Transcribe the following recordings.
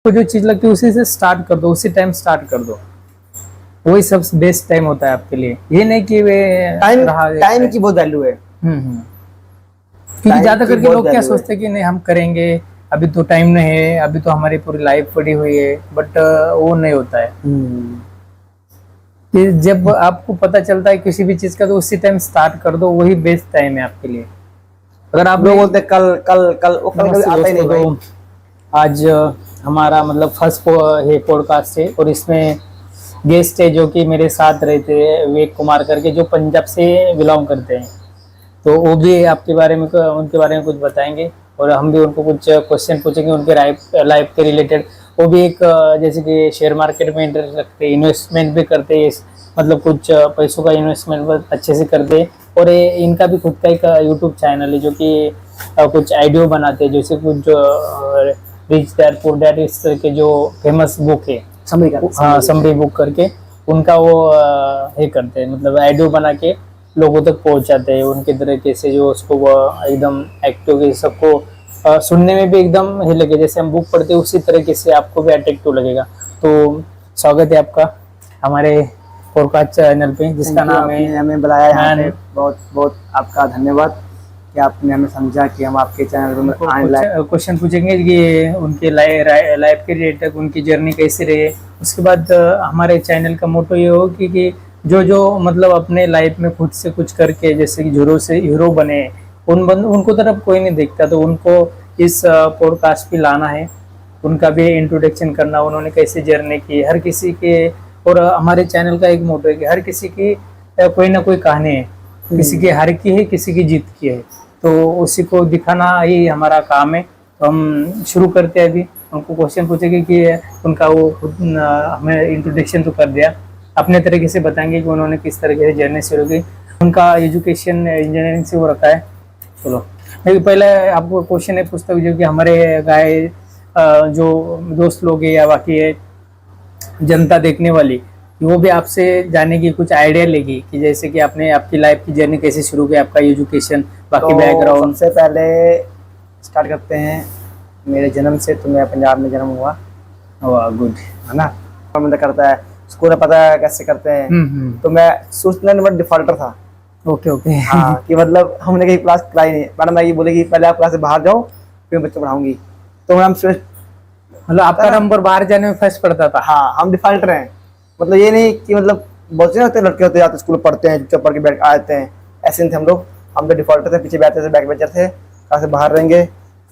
को जो चीज लगती है उसी से स्टार्ट कर दो, उसी टाइम स्टार्ट कर दो। वही सबसे बेस्ट टाइम होता है आपके लिए। ये नहीं कि वे टाइम की बहुत वैल्यू है। क्योंकि ज्यादा करके लोग क्या सोचते हैं कि नहीं हम करेंगे, अभी तो टाइम नहीं है, अभी तो हमारी पूरी लाइफ पड़ी हुई है, बट वो नहीं होता है। कि जब आपको पता चलता है किसी भी चीज का तो उसी टाइम स्टार्ट कर दो, वही बेस्ट टाइम है आपके लिए। अगर आप लोग बोलते कल कल कल वो कल आता ही नहीं भाई। आज हमारा मतलब फर्स्ट है पॉडकास्ट है, और इसमें गेस्ट है जो कि मेरे साथ रहते हैं, विवेक कुमार करके, जो पंजाब से बिलोंग करते हैं। तो वो भी आपके बारे में उनके बारे में कुछ बताएंगे, और हम भी उनको कुछ क्वेश्चन पूछेंगे उनके लाइफ के रिलेटेड। वो भी एक जैसे कि शेयर मार्केट में इंटरेस्ट रखते हैं, इन्वेस्टमेंट भी करते हैं, मतलब कुछ पैसों का इन्वेस्टमेंट अच्छे से करते हैं। और इनका भी खुद का एक यूट्यूब चैनल है जो कि कुछ आइडियो बनाते हैं, जैसे कुछ रिच डैड पुअर डैड इस तरह के जो फेमस बुक है समरी बुक करके, उनका वो ये करते हैं, मतलब आइडियो बना के लोगों तक पहुंचाते हैं उनके तरीके से, जो उसको एकदम एक्टिव सबको सुनने में भी एकदम ही लगे जैसे हम बुक पढ़ते हैं, उसी तरीके से आपको भी अट्रैक्टिव लगेगा। तो स्वागत है आपका हमारे पॉडकास्ट चैनल पे, जिसका नाम है, हमें बुलाया यहाँ पे। बहुत बहुत आपका धन्यवाद कि आपने हमें समझा कि हम आपके चैनल में क्वेश्चन पूछेंगे कि उनके लाइफ के रिलेटेड उनकी जर्नी कैसी रही है। उसके बाद हमारे चैनल का मोटो ये हो कि जो मतलब अपने लाइफ में खुद से कुछ करके जैसे कि जीरो से हीरो बने, उनको तरफ कोई नहीं देखता, तो उनको इस पॉडकास्ट पे लाना है, उनका भी इंट्रोडक्शन करना, उन्होंने कैसे जर्नी की हर किसी के। और हमारे चैनल का एक मोटो है कि हर किसी की कोई ना कोई कहानी है, किसी की हार की है, किसी की जीत की है, तो उसी को दिखाना ही हमारा काम है। तो हम शुरू करते हैं अभी। उनको क्वेश्चन पूछेंगे कि उनका वो हमें इंट्रोडक्शन तो कर दिया, अपने तरीके से बताएंगे कि उन्होंने किस तरीके से जर्नी शुरू की, उनका एजुकेशन इंजीनियरिंग से वो रखा है। चलो मैं पहले आपको क्वेश्चन है पूछता हूँ, जो कि हमारे गाय जो दोस्त लोग हैं या बाकी है जनता देखने वाली, वो भी आपसे जाने की कुछ आइडिया लेगी कि जैसे कि आपने आपकी लाइफ की जर्नी कैसे शुरू की, आपका एजुकेशन बाकी तो बैकग्राउंड। सबसे पहले स्टार्ट करते हैं मेरे जन्म से। तो मैं पंजाब में जन्म हुआ। गुड है ना, मतलब करता है स्कूल में पता है कैसे करते हैं। तो मैं सोचने नंबर डिफॉल्टर था। Okay okay. हाँ कि मतलब हमने कहीं क्लास कराई नहीं, मैडम ये बोलेगी पहले आप क्लास से बाहर जाओ फिर बच्चों पढ़ाऊंगी। तो हम मतलब आपका नंबर बाहर जाने में फर्स्ट पड़ता था। हाँ हम डिफॉल्टर हैं, मतलब ये नहीं कि मतलब बहुत से होते लड़के होते जाते स्कूल पढ़ते हैं चुपचाप पढ़ के बैठ आते हैं, ऐसे नहीं थे हम लोग। हम तो डिफॉल्टर थे, पीछे बैठते थे, बैक बेंचर थे, क्लास से बाहर रहेंगे।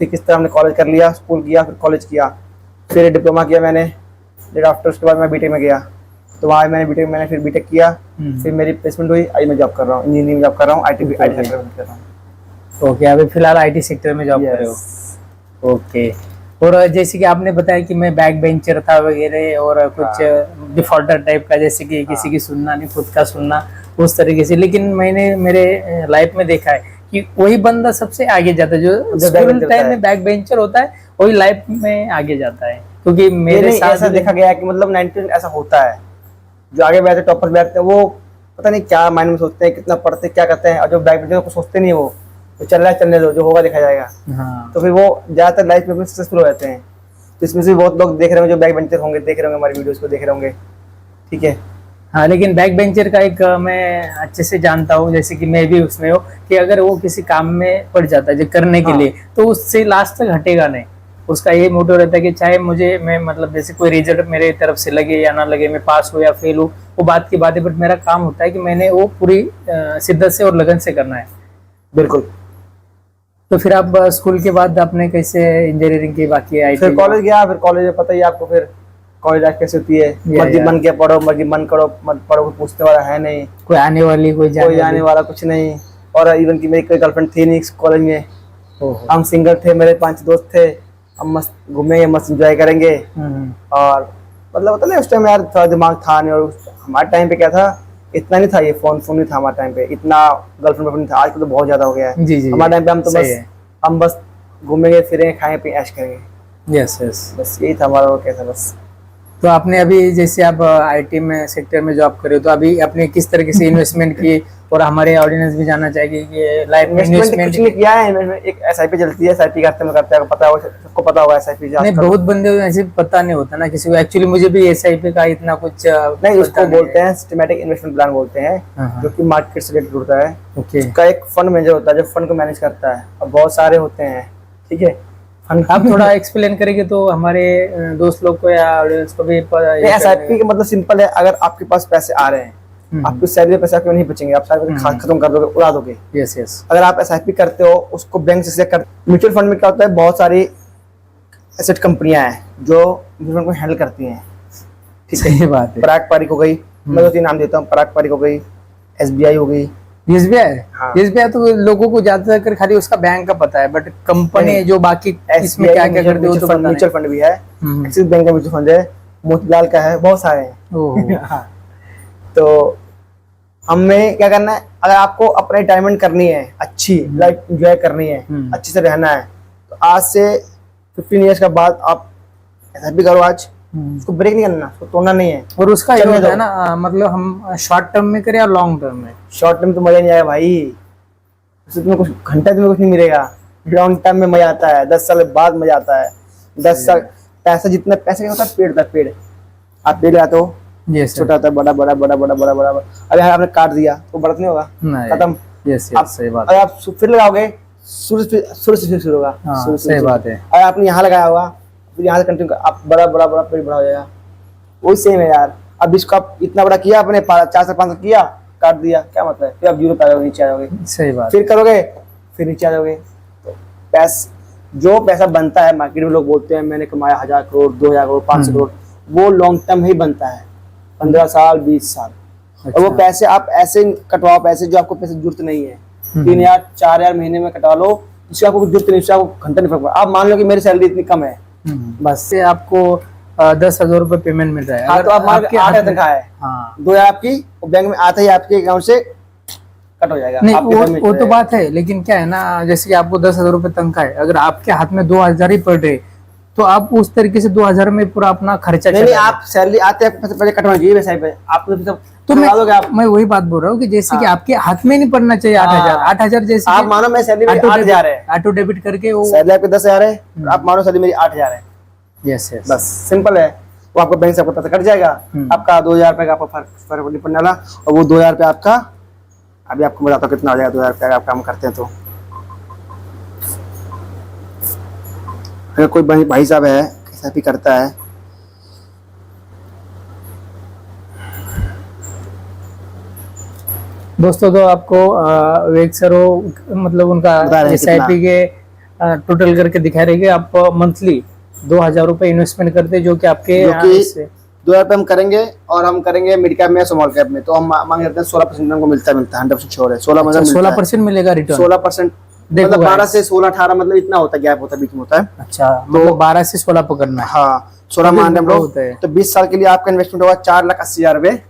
फिर किस तरह हमने कॉलेज कर लिया, स्कूल किया, फिर कॉलेज किया, फिर डिप्लोमा किया मैंने। फिर आफ्टर उसके बाद मैं बीटेक में गया, तो वहाँ मैंने फिर बीटेक किया। फिर मेरी प्लेसमेंट हुई, आज मैं जॉब कर रहा हूँ, इंजीनियरिंग जॉब कर रहा हूँ, आई सेक्टर में कर रहा हूँ। ओके, अभी फिलहाल IT सेक्टर में जॉब कर रहे हो। ओके। और जैसे कि आपने बताया कि मैं बैक बेंचर था वगैरह, और कुछ डिफॉल्टर टाइप का, जैसे कि किसी की सुनना नहीं, खुद का सुनना, उस तरीके से। लेकिन मैंने मेरे लाइफ में देखा है कि वही बंदा सबसे आगे जाता है, जो स्कूल टाइम में बैक बेंचर होता है, वही लाइफ में आगे जाता है। क्योंकि मेरे साथ ऐसा देखा गया है कि मतलब 90% ऐसा होता है, जो आगे बैठते टॉपर बैठते हैं वो पता नहीं क्या माइंड में सोचते हैं, कितना पढ़ते क्या करते हैं, और जो बैक बेंचर को सोचते नहीं, वो तो चल रहा है चलने दो, जो होगा देखा जाएगा। हाँ। तो फिर वो ज्यादातर लाइफ में सक्सेसफुल हो जाते हैं। तो इसमें से बहुत लोग देख रहे होंगे जो बैक बेंचर होंगे, देख रहे होंगे हमारी वीडियोस को, देख रहे होंगे, ठीक है। हाँ, लेकिन बैक बेंचर का एक मैं अच्छे से जानता हूँ, जैसे कि मैं भी उसमें हूँ, कि अगर वो किसी काम में पड़ जाता है जो करने के लिए, तो उससे लास्ट तक हटेगा नहीं। उसका ये मोटो रहता है कि चाहे मैं मतलब जैसे कोई रिजल्ट मेरे तरफ से लगे या ना लगे, मैं पास हो या फेल हो, वो बात की बात है, बट मेरा काम होता है कि मैंने वो पूरी शिद्दत से और लगन से करना है। बिल्कुल। तो फिर आप स्कूल के बाद आपने कैसे इंजीनियरिंग की, बाकी आई फिर कॉलेज गया। फिर कॉलेज में पता ही आपको, फिर कॉलेज लाइफ कैसे होती है, मर्जी मन के पढ़ो, मर्जी मन करो मत पढ़ो, पूछने वाला है नहीं, कोई आने वाली कोई आने वाला कुछ नहीं। और इवन की मेरी कोई गर्लफ्रेंड थी नहीं कॉलेज में, हम सिंगल थे, मेरे 5 दोस्त थे, हम मस्त घूमेंगे, मस्त एंजॉय करेंगे। और मतलब पता नहीं उस टाइम यार थोड़ा दिमाग था नहीं, और हमारे टाइम पे क्या था, इतना नहीं था, ये फोन नहीं था हमारे टाइम पे, इतना गर्लफ्रेंड नहीं था। आज तो बहुत ज्यादा हो गया है। हमारे टाइम पे हम बस घूमेंगे फिरेंगे, खाएंगे पिएंगे, ऐश करेंगे। यस बस यही था हमारा, और क्या था बस। तो आपने अभी जैसे आप आईटी में सेक्टर में जॉब कर रहे हो, तो अभी आपने किस तरीके से इन्वेस्टमेंट की, और हमारे ऑडियंस भी जानना चाहेगी कि लाइफ में इन्वेस्टमेंट इन्वेस्टमेंट कुछ नहीं किया है। इन्वेस्टमेंट एक एसआईपी चलती है, एसआईपी करते हैं, पता होगा, सबको पता होगा एसआईपी। नहीं, बहुत बंदे ऐसे पता नहीं होता ना किसी को। एक्चुअली मुझे भी एसआईपी का इतना कुछ नहीं, उसको बोलते हैं सिस्टमैटिक इन्वेस्टमेंट प्लान बोलते हैं, हाँ। जो कि मार्केट से रिलेटेड होता है। ओके, उसका एक फंड मैनेजर होता है जो फंड को मैनेज करता है, और बहुत सारे होते हैं, ठीक है। आप थोड़ा एक्सप्लेन करेंगे तो हमारे दोस्त लोग को या ऑडियंस को भी एसआईपी का मतलब सिंपल है, अगर आपके पास पैसे आ रहे हैं, आपकी सैलरी पैसा क्यों नहीं बचेंगे, आप सारे खत्म कर दोगे, उड़ा दोगे। Yes yes. अगर आप एसआईपी करते हो, उसको बैंक से कर। म्यूचुअल फंड में क्या होता है, बहुत सारी एसेट कंपनियां हैं जो म्यूचुअल फंड को हैंडल करती हैं, ठीक है। सही बात है। पराग पारिक हो गई, मैं 2-3 नाम देता हूँ, पराग पारिक हो गई, एसबीआई हो गई। एसबीआई, हाँ। एसबीआई तो लोगों को ज्यादातर खाली उसका बैंक का पता है, बट कंपनी जो बाकी इसमें क्या क्या करती है वो तो पता नहीं। म्यूचुअल फंड भी है, एक्सिस बैंक का म्यूचुअल फंड है, मोतीलाल का है, बहुत सारे हैं। ओहो। हाँ। तो हमें क्या करना है, अगर आपको अपनी रिटायरमेंट करनी है, अच्छी लाइफ एंजॉय करनी है, अच्छे से रहना है, तो आज से 15 इयर्स के बाद आप एसआईपी करो आज। उसको ब्रेक नहीं करना, उसको तोड़ना नहीं है। और उसका ये होता है ना, मतलब हम शॉर्ट टर्म में करें या लॉन्ग टर्म में? शॉर्ट टर्म तो मजा नहीं आएगा भाई, उससे तुम्हें कुछ घंटा तुम्हें कुछ नहीं मिलेगा। लॉन्ग टर्म में मजा आता है, 10 साल बाद मजा आता है। 10 साल पैसा, जितना पैसा क्या होता है, पेड़ होता है, पेड़। आप पेड़ लगाते हो, छोटा होता है, बड़ा बड़ा बड़ा बड़ा बड़ा बड़ा। अगर आपने काट दिया तो बढ़त नहीं होगा, खत्म। यस यस, सही बात अगर आप फिर लगाओगे, शुरू से शुरू होगा। सही बात है। अगर आपने यहाँ लगाया होगा, फिर यहाँ से कंटिन्यू, आप बड़ा बड़ा बड़ा पेड़ बड़ा हो जाएगा। वही सेम है यार। अब इसको आप इतना बड़ा किया, आपने 4 से 5 साल किया, काट दिया, क्या मतलब है, फिर आप 0 पे आ जाओगे, नीचे आ जाओगे। सही बात। फिर करोगे, फिर नीचे आ जाओगे। तो जो पैसा बनता है मार्केट में, लोग बोलते हैं मैंने कमाया 1000 करोड़, 2000 करोड़, 500 करोड़, वो लॉन्ग टर्म ही बनता है, 15 साल 20 साल। अच्छा। और वो पैसे आप ऐसे कटवाओ, पैसे जो आपको पैसे जरूरत नहीं है, 3000 4000 महीने में कटवा लो, इससे आपको जरूरत नहीं, इससे आपको घंटा नहीं फर्क पड़ता। आप मान लो कि मेरी सैलरी इतनी कम है, बस से आपको 10,000 रुपए पेमेंट मिल रहा है। हाँ, तो आप मान लो 8,000 तनख्वाह है, हाँ, 2000 आपकी, और बैंक में आते ही आपके अकाउंट से कट हो जाएगा। नहीं, वो तो बात है, लेकिन क्या है ना, जैसे कि आपको 10,000 रुपए तनख्वाह है, अगर आपके हाथ में 2,000 ही पड़ रहे, तो आप उस तरीके से 2,000 में पूरा अपना खर्चा नहीं, आप सैलरी आते हैं पहले कटवाना चाहिए वैसे पे, आप तो मैं वही बात बोल रहा हूँ कि जैसे कि आपके हाथ में नहीं पड़ना चाहिए 8,000 जैसे आप मानो मैं सैलरी मेरी 8,000 है, ऑटो डेबिट करके वो सैलरी आपके 10,000 है, आप मानो सैलरी मेरी 8,000 है। यस यस, बस सिंपल है। वो आपका बैंक से आपका पैसा कट जाएगा, आपका 2,000 रुपए का आपका फर्क नहीं पड़ने वाला, और वो 2,000 रुपये आपका, अभी आपको बताता हूँ कितना हो जाएगा 2,000 रुपये आप काम करते हैं तो। अगर कोई भाई साहब है एसआईपी करता है, दोस्तों, तो आपको वेग सर मतलब उनका एसआईपी के टोटल करके दिखा रहे हैं। आप मंथली 2,000 रुपए इन्वेस्टमेंट करते हैं, जो कि आपके 2,000 रुपये हम करेंगे, और हम करेंगे मिड कैप में, स्मॉल कैप में, तो हम मांग लेते हैं 16% हमको मिलता है 100% श्योर है। 16% मिलेगा रिटर्न। 16% मतलब 12 से 16 18, मतलब इतना होता है, गैप होता है, बीच में होता है। अच्छा, मतलब 12 से 16 पकड़ना है। हाँ, 16 मान हम लोग, तो 20 साल के लिए आपका इन्वेस्टमेंट होगा 4,80,000 रुपए।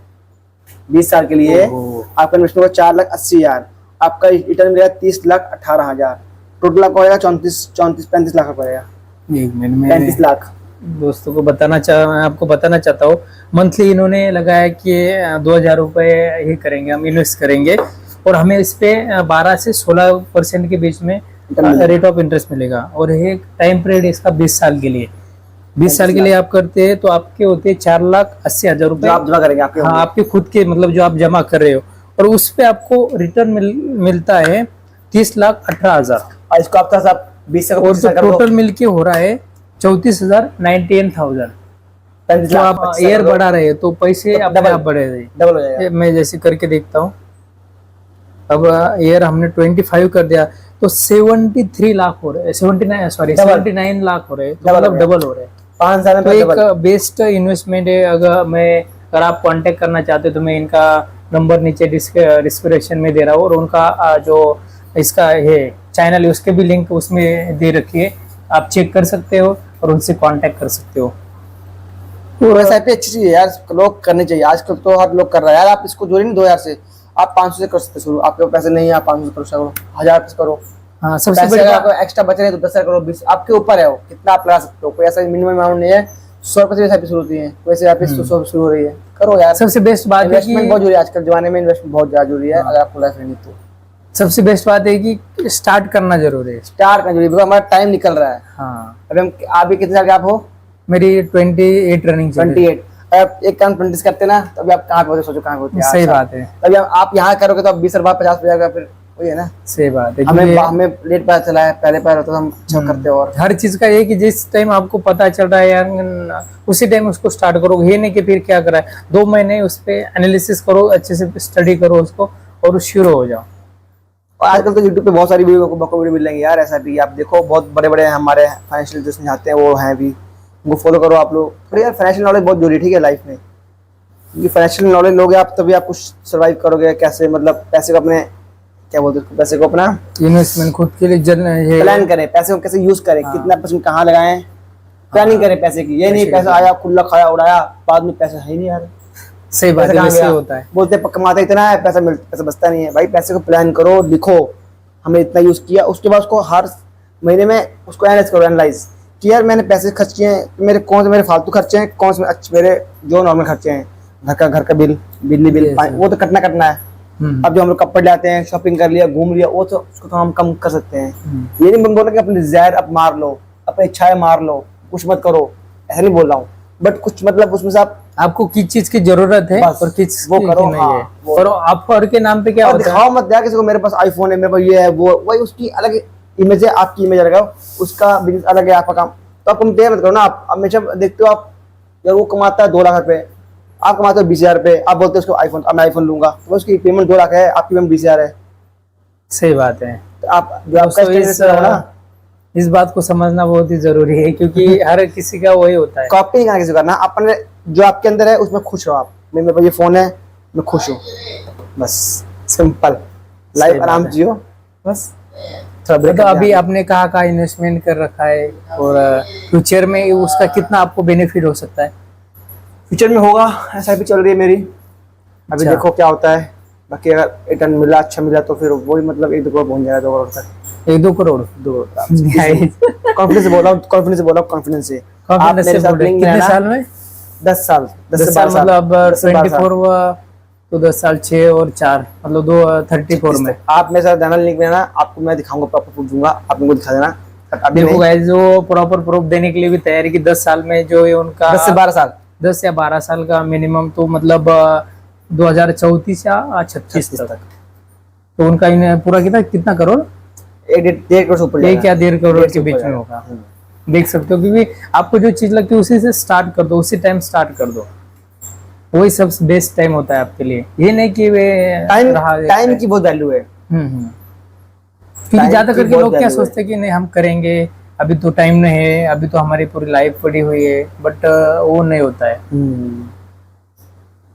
20 साल के लिए आपका इन्वेस्टमेंट होगा 4,80,000, आपका रिटर्न मिलेगा 30,18,000, टोटल आपका होगा 34-35 लाख रुपए पड़ेगा। 35 लाख। दोस्तों को आपको बताना चाहता हूँ, मंथली इन्होंने लगाया कि 2,000 रुपए ही करेंगे, हम इन्वेस्ट करेंगे, और हमें इस पे 12 से 16% के बीच में रेट ऑफ इंटरेस्ट मिलेगा। और ये टाइम पीरियड इसका 20 साल के लिए, 20 साल के लिए आप करते हैं तो आपके होते हैं 4,80,000 रुपए आप जमा करेंगे, आपके हाँ, आपके खुद के, मतलब जो आप जमा कर रहे हो, और उस पे आपको रिटर्न मिलता है 30,18,000। और इसको आप 20 से और तो टोटल मिलके हो रहा है 34,99,000। जो आप ईयर बढ़ा रहे हैं तो पैसे अपने आप बढ़े रहे, डबल हो जाएगा। मैं जैसे करके देखता हूँ, अब ईयर हमने 25 कर दिया तो 73 लाख हो रहे हैं, 79 लाख हो रहे हैं, तो मतलब डबल हो रहे हैं 5 साल में। तो एक बेस्ट इन्वेस्टमेंट है। अगर आप कांटेक्ट करना चाहते हो तो मैं इनका नंबर नीचे डिस्क्रिप्शन में दे रहा हूँ, और उनका जो इसका है चैनल है उसके भी लिंक उसमें दे रखी है, आप चेक कर सकते हो और उनसे कांटेक्ट कर सकते हो। और एसआईपी अच्छी चीज है यार, लोग करनी चाहिए। आजकल तो हर लोग कर रहा है यार। आप इसको जोड़िए नहीं 2,000 से, आप 500 से कर सकते शुरू। आपके पैसे नहीं है, आप 500 से करो, 1,000 से करो। हाँ, सबसे बड़ी आपको एक्स्ट्रा बच रहे तो 10,000 करो, 20, आपके ऊपर है वो कितना आप लगा सकते हो। कोई ऐसा मिनिमम अमाउंट नहीं है 100 रुपए से एसआईपी शुरू होती है, वैसे आप 100 शुरू हो रही है, करो यार। सबसे बेस्ट बात है इन्वेस्टमेंट कि बहुत जरूरी है आजकल जमाने में, इन्वेस्टमेंट बहुत ज्यादा जरूरी है अगर आपको लाइफ में नहीं तो। सबसे बेस्ट बात है कि स्टार्ट करना जरूरी है। स्टार्ट करना जरूरी है, बिकॉज़ हमारा टाइम निकल रहा है। हाँ, अभी हम, आप भी कितने साल के आप हो? मेरी 28 रनिंग चल रही है। 28। आप एक काम 20 करते ना, तभी आप कहाँ पे होते, सोचो कहाँ पे होते। सही बात है, तभी आप यहाँ करोगे तो आप 20 साल बाद 50 पे जाएगा, फिर वही है ना। सही बात है। हमें क्योंकि हमें लेट पता चला है, पहले पता तो हम अच्छा करते और हर चीज का ये कि जिस टाइम आपको पता चल रहा है यार, उसी टाइम उसको स्टार्ट करो। ये नहीं कि फिर क्या करा है, 2 महीने उस पे एनालिसिस करो, अच्छे से स्टडी करो उसको और शुरू हो जाओ। और आजकल तो यूट्यूब पे बहुत सारी वीडियो मिल जाएंगी यार, ऐसा भी आप देखो, बहुत बड़े बड़े हमारे फाइनेंशियल जो समझाते हैं वो हैं भी, उनको फॉलो करो आप लोग। पर यार फाइनेंशियल नॉलेज बहुत जरूरी है, ठीक है लाइफ में। क्योंकि फाइनेंशियल नॉलेज लोगे आप तभी आप कुछ सर्वाइव करोगे, कैसे मतलब पैसे को अपने, क्या बोलते हैं, पैसे को अपना इन्वेस्टमेंट खुद के लिए प्लान करें, पैसे को कैसे यूज करें, कितना परसेंट कहाँ लगाएं, प्लानिंग करें पैसे की। ये नहीं पैसा आया खुला खाया उड़ाया, बाद में पैसा है ही नहीं यार। सही बात है, वैसे होता है। बोलते कमाते इतना है, पैसा बचता नहीं है भाई। पैसे को प्लान करो, लिखो हमने इतना यूज किया, उसके बाद उसको हर महीने में उसको एनालाइज करो, एनालाइज कि यार मैंने पैसे खर्च किए हैं, मेरे कौन से मेरे फालतू खर्चे हैं, कौन से अच्छे मेरे जो नॉर्मल खर्चे हैं, घर का बिल, बिजली बिल, वो तो कटना है। अब जो हम लोग कपड़े लाते हैं, शॉपिंग कर लिया, घूम लिया, वो तो उसको तो हम कम कर सकते हैं। ये नहीं बोल रहा कि अपनी डिजायर अब मार लो, अपनी इच्छाएं मार लो, कुछ मत करो, ऐसा नहीं बोल रहा हूँ, बट कुछ मतलब उसमें से आपको किस चीज की जरूरत है और किस वो करो, नहीं है। और आप और के नाम पे क्या होता है, दिखाओ मत यार किसी को मेरे पास आईफोन है, मेरे पास ये है वो, वही उसकी अलग इमेज है, आपकी इमेज अलग है, उसका बिजनेस अलग है, आपका काम। तो आप कंपेयर मत करो ना। आप हमेशा देखते हो आप, यार वो कमाता है 2 लाख रुपए, आप कमाते हो 20,000 रुपए, आप बोलते हो उसको आईफोन, अब मैं आईफोन लूंगा, तो उसकी पेमेंट 2 लाख है, आपकी पेमेंट 20,000 है। सही बात है। तो आप जो आपका इस बात को समझना बहुत ही जरूरी है, क्योंकि हर किसी का वही होता है। कॉपी नहीं करना किसी को करना, अपने जो आपके अंदर है उसमें खुश रहो आप। मेरे पास ये फोन है, मैं खुश हूँ, बस सिंपल लाइफ आराम जियो बस। तो अभी आपने कहाँ इन्वेस्टमेंट कर रखा है और फ्यूचर में उसका कितना आपको बेनिफिट हो सकता है? फ्यूचर में होगा, एसआईपी चल रही है मेरी, अभी देखो क्या होता है। बाकी अगर रिटर्न मिला, अच्छा मिला तो फिर वही मतलब 1-2 करोड़ पहुंच जाएगा, 2 करोड़ तक। 1-2 करोड़ कॉन्फिडेंस से बोला, कॉन्फिडेंस से। आप मेरे साथ लिंक कितने साल में? 10 साल, 10 साल मतलब 24 तो 10 साल 6 और 4 मतलब 34 में। आप मेरे साथ चैनल लिंक लेना, आपको मैं दिखाऊंगा, प्रॉपर प्रूफ दूंगा, आप मेरे को दिखा देना। देखो गाइस, जो प्रॉपर प्रूफ देने के लिए भी तैयारी की 10 साल में जो ये उनका 10 से 12 साल 10 या 12 साल का मिनिमम, तो मतलब 2034 या 36 तक तो उनका पूरा कितना करोड़, 1.5 करोड़ से ऊपर, 1 या 1.5 करोड़ के बीच में होगा। देख सकते हो, क्योंकि आपको जो चीज लगती है उसी से स्टार्ट कर दो, उसी टाइम स्टार्ट कर दो, वही सबसे बेस्ट टाइम होता है आपके लिए। ये नहीं कि टाइम की बहुत वैल्यू है। क्योंकि ज्यादा करके लोग क्या सोचते हैं कि नहीं हम करेंगे, अभी तो टाइम नहीं है, अभी तो हमारी पूरी लाइफ पड़ी हुई है, बट वो नहीं होता है।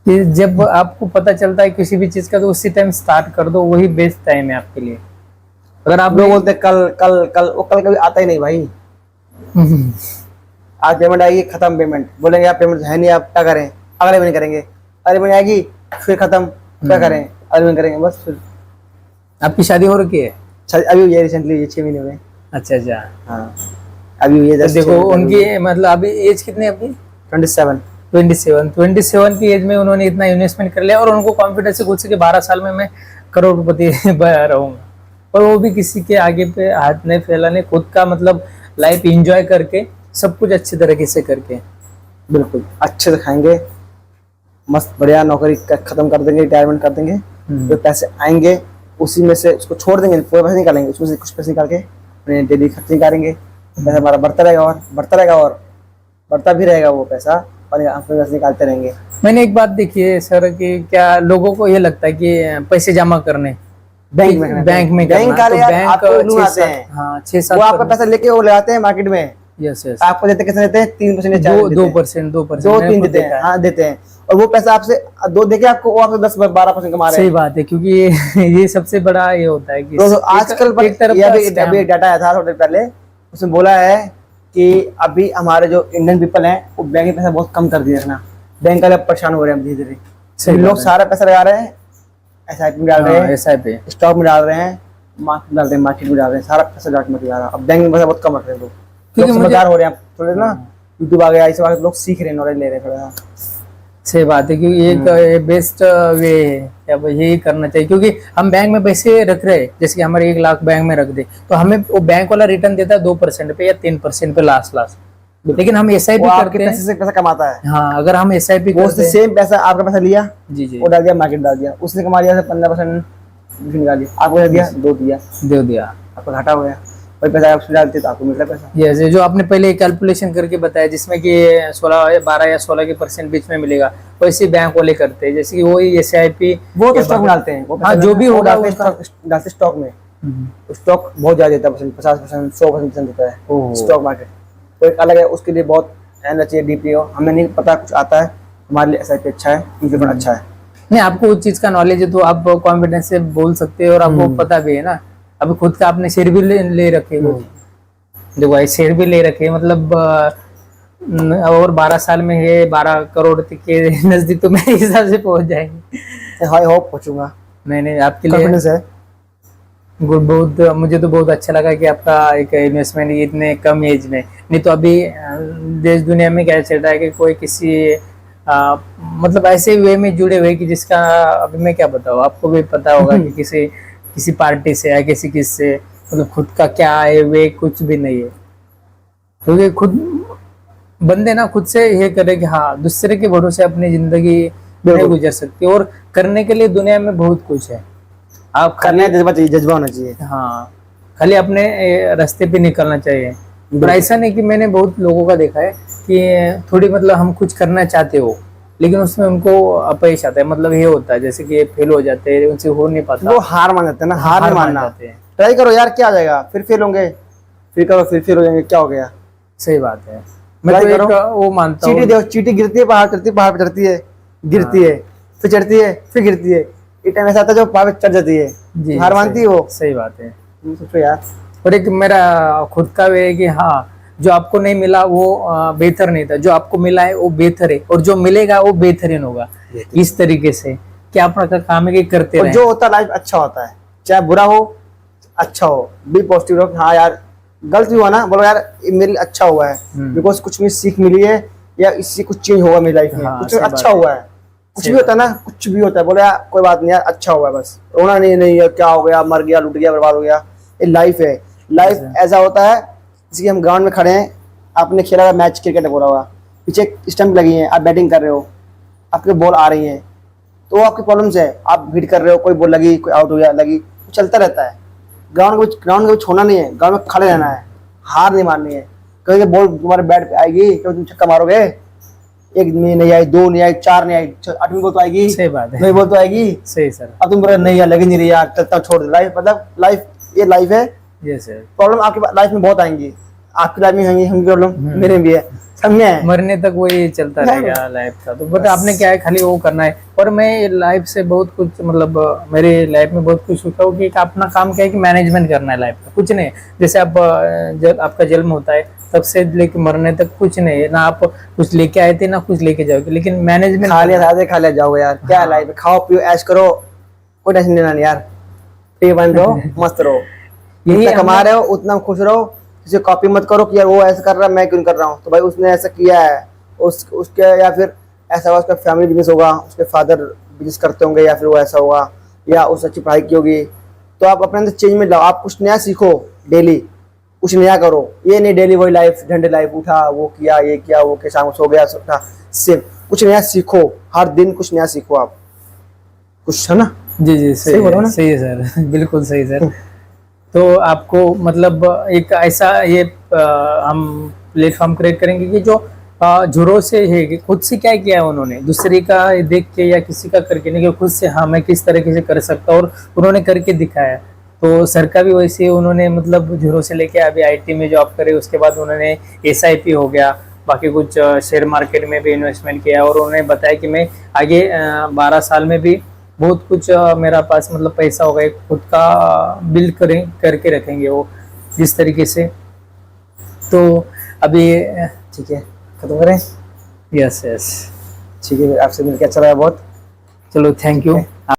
कि जब आपको पता चलता है किसी भी चीज का, तो उसी टाइम स्टार्ट कर दो, वही बेस्ट टाइम है आपके लिए। अगर आप लोग बोलते कल कल कल, वो कल कभी आता ही नहीं भाई। आज पेमेंट आएगी, खत्म पेमेंट, बोलेंगे आप पेमेंट है नहीं, आप क्या करें, अगले महीने करेंगे, अगले महीने आएगी, फिर खत्म, क्या करें, अगले महीने करेंगे, बस फिर। आपकी शादी हो रखी है? अभी ये रिसेंटली 6 महीने हुए। अच्छा हाँ, अभी ये तो देखो उनकी मतलब अभी एज कितनी है अपनी? 27 की एज में उन्होंने इतना इन्वेस्टमेंट कर लिया, और उनको कॉन्फिडेंस है खुद से कि 12 साल में मैं करोड़पति रहूंगा। और वो भी किसी के आगे पे हाथ नहीं फैलाने, खुद का मतलब लाइफ एंजॉय करके, सब कुछ अच्छे तरीके से करके। बिल्कुल अच्छे से खाएंगे, मस्त बढ़िया नौकरी खत्म कर देंगे, रिटायरमेंट कर देंगे, जो पैसे आएंगे उसी में से उसको छोड़ देंगे, पूरे पैसे निकालेंगे, उसमें से कुछ पैसे निकाल के अपने डेली खर्च निकालेंगे, पैसा हमारा बढ़ता रहेगा और बढ़ता भी रहेगा वो पैसा, और अपने पैसे निकालते रहेंगे। मैंने एक बात देखी है सर, कि क्या लोगों को ये लगता है कि पैसे जमा करने बैंक में हाँ 6-7 वो आपका पैसा लेके वो लगाते हैं मार्केट में। यस आपको देते कितने देते हैं? 3% 2% 2-3 देते हैं। हाँ देते हैं, और वो पैसा आपसे 2 देके आपको वो आपसे 10-12% कमा रहे हैं। सही बात है, क्योंकि ये सबसे बड़ा ये होता है कि आजकल एक डाटा आया था थोड़ी देर पहले, उसमें बोला है कि अभी हमारे जो इंडियन पीपल हैं वो बैंक में पैसा बहुत कम कर दिया रखना, बैंक वाले परेशान हो रहे हैं धीरे धीरे। लोग सारा पैसा लगा रहे हैं, एसआईपी में डाल रहे हैं, एसआईपी स्टॉक में डाल रहे हैं, मार्केट में डाल रहे हैं, मार्केट में डाल रहे हैं, सारा पैसा डाट में जा रहा है। अब बैंक में पैसा बहुत कम रख रहे हैं लोग, समझदार हो रहे हैं थोड़े ना, यूट्यूब आ गया, इस बार लोग सीख रहे हैं, नॉलेज ले रहे हैं थोड़ा सा। सही बात है, क्योंकि एक बेस्ट वे है क्या, यही करना चाहिए। क्योंकि हम बैंक में पैसे रख रहे हैं, जैसे कि हमारे 1 लाख बैंक में रख दे, तो हमें वो बैंक वाला रिटर्न देता है 2% पे या 3% पे लास्ट। लेकिन हम SIP वो आपके करते हैं। पैसे से पैसा कमाता है। हाँ, अगर हम SIP वो करते उसने हैं। सेम पैसा, आपका पैसा लिया, जी जी, वो डाल दिया, मार्केट डाल दिया, उसने कमा लिया 15% निकाल दिया, आपको दिया 2 दिया, दे दिया। आपका घाटा हो गया। वही पैसा आप उसमें डालते तो आपको मिल रहा है पैसा। जैसे जो आपने पहले कैलकुलेशन करके बताया, जिसमें कि 12 या 16 के % बीच में मिलेगा, वैसे बैंक वाले करते हैं। जैसे कि वही SIP वो तो स्टॉक में डालते हैं, वो हाँ, जो भी होगा डालते स्टॉक में। स्टॉक बहुत ज्यादा देता है, 50%, 100% देता है स्टॉक मार्केट। वो एक अलग है, उसके लिए बहुत ध्यान चाहिए, DPO हमें नहीं पता कुछ आता है, हमारे लिए SIP अच्छा है, म्यूचुअल फंड अच्छा है। नहीं, आपको उस चीज का नॉलेज है तो आप कॉन्फिडेंस से बोल सकते हैं, और आपको पता भी है ना। अभी खुद का आपने शेयर भी ले रखे हो, देखो भाई, शेयर भी ले रखे, मतलब और 12 साल में है 12 करोड़ के नजदीक तो मेरे हिसाब से पहुंच जाएंगे। हाई होप पहुंचूंगा, मैंने आपके लिए कॉन्फिडेंस है। बहुत, मुझे तो बहुत अच्छा लगा कि आपका एक इन्वेस्टमेंट इतने कम एज में। नहीं तो अभी देश दुनिया में क्या चल रहा है कि कोई किसी मतलब ऐसे वे में जुड़े हुए कि जिसका अभी मैं क्या बताऊँ, आपको भी पता होगा कि किसी पार्टी से या किसी से, मतलब खुद का क्या है वे कुछ भी नहीं है। क्योंकि खुद बंदे ना खुद से ये करे कि हाँ, दूसरे के भरोसे अपनी जिंदगी नहीं गुजर सकती, और करने के लिए दुनिया में बहुत कुछ है। आप करने का जज्बा होना चाहिए। हाँ, खाली अपने रास्ते पे निकलना चाहिए। और ऐसा नहीं कि मैंने बहुत लोगों का देखा है कि थोड़ी मतलब हम कुछ करना चाहते हो, लेकिन उसमें उनको अपयश आता है, मतलब ये होता है जैसे कि फेल हो जाते हैं, उनसे हो नहीं पाता, वो हार मान जाते हैं ना, हार नहीं मानना। जाते हैं। ट्राई करो यार, क्या आ जाएगा, फिर फेल होंगे, फिर करो, फिर फेल हो जाएंगे, क्या हो गया। सही बात है। मैं तो एक वो मानता हूँ, चीटी देखो, चीटी गिरती है, पहाड़ चढ़ती है, पहाड़ पे चढ़ती है, गिरती है, फिर चढ़ती है, फिर गिरती है। एक टाइम ऐसा आता है जो पहाड़ पे चढ़ जाती है, हार मानती है वो। सही बात है। सोचो यार। और एक मेरा खुद का वे है कि हाँ, जो आपको नहीं मिला वो बेहतर नहीं था, जो आपको मिला है वो बेहतर है, और जो मिलेगा वो बेहतरीन होगा। इस तरीके से कि आप अपना काम है कि करते रहें। जो होता है लाइफ अच्छा होता है, चाहे बुरा हो अच्छा हो, बी पॉजिटिव रहो। हाँ यार, गलत भी हुआ ना, बोलो यार ये मेरे लिए अच्छा हुआ है, बिकॉज कुछ मुझे सीख मिली है, या इससे कुछ चेंज होगा मेरी लाइफ में। हाँ, कुछ अच्छा हुआ है, कुछ भी होता है ना, कुछ भी होता है, बोलो यार कोई बात नहीं यार, अच्छा हुआ है, बस रोना नहीं है, क्या हो गया, मर गया, लुट गया, बर्बाद हो गया। ये लाइफ है। लाइफ ऐसा होता है जैसे कि हम ग्राउंड में खड़े हैं, आपने खेला हुआ मैच, क्रिकेट बोला हुआ, पीछे स्टंप लगी है, आप बैटिंग कर रहे हो, आपके बॉल आ रही है, तो आपकी प्रॉब्लम्स है, आप हिट कर रहे हो, कोई बॉल लगी, कोई आउट हो गया, लगी, तो चलता रहता है। ग्राउंड को छोड़ना नहीं है, ग्राउंड में खड़े रहना है, हार नहीं मारनी है। कभी बॉल तुम्हारे बैट पे आएगी, कभी तुम छक्का मारोगे, 1 में नहीं आई, 2 नहीं आई, 4 नहीं आई, 8वीं बॉल तो आएगी। सही बात है, 9वीं बॉल तो आएगी। सही सर। अब तुम बोल रहे नहीं यार, लगी नहीं रही यार, चलता छोड़ दे। लाइफ मतलब लाइफ, ये लाइफ है। ये सर, प्रॉब्लम आपकी लाइफ में बहुत आएंगी, आपकी लाइफ में होंगी, हम प्रॉब्लम मेरे में भी है, समझे हैं? मरने तक वही चलता रहेगा लाइफ का। तो बट आपने क्या है, खाली वो करना है। और मैं लाइफ से बहुत कुछ, मतलब मेरे लाइफ में बहुत कुछ सीखा हूँ कि अपना काम क्या है कि मैनेजमेंट करना है लाइफ का, कुछ नहीं। जैसे आप जब आपका जन्म होता है तब से लेके मरने तक कुछ नहीं है ना, आप कुछ लेके आए थे ना कुछ लेके जाओगे, लेकिन मैनेजमेंट खा लिया जाओगे यार, क्या लाइफ है, खाओ पियो ऐश करो, कोई टेंशन नहीं लेना यार, फ्री बन रहो, मस्त रहो, जितना कमा रहे हो उतना खुश रहो। किसी कॉपी मत करो कि यार वो ऐसा कर रहा है, मैं क्यों कर रहा हूँ, तो भाई उसने ऐसा किया है, उसके या फिर ऐसा होगा, उसका फैमिली बिजनेस होगा, उसके फादर बिजनेस करते होंगे, या फिर वो ऐसा होगा, या उसने अच्छी पढ़ाई की होगी। तो आप अपने अंदर चेंज में लाओ, आप कुछ नया सीखो, डेली कुछ नया करो। ये नहीं डेली वही लाइफ, झंडे लाइफ, उठा वो किया, ये किया, वो किया, शाम को सो गया, उठा, सिर्फ कुछ नया सीखो, हर दिन कुछ नया सीखो आप, कुछ, है ना? जी जी, सही बोलो ना? सही है सर, बिल्कुल सही सर। तो आपको मतलब एक ऐसा ये हम प्लेटफॉर्म क्रिएट करेंगे कि जो जुड़ों से है कि खुद से क्या किया है उन्होंने, दूसरे का देख के या किसी का करके नहीं, कि खुद से हाँ मैं किस तरीके से कर सकता हूँ, और उन्होंने करके दिखाया। तो सर का भी वैसे उन्होंने मतलब जुड़ों से लेके अभी IT में जॉब करे, उसके बाद उन्होंने SIP हो गया, बाकी कुछ शेयर मार्केट में भी इन्वेस्टमेंट किया, और उन्होंने बताया कि मैं आगे 12 साल में भी बहुत कुछ मेरा पास मतलब पैसा होगा, एक खुद का बिल्ड करके रखेंगे वो जिस तरीके से। तो अभी ठीक है, खत्म करें? यस यस, ठीक है, आपसे मिलकर अच्छा लगा बहुत। चलो थैंक यू।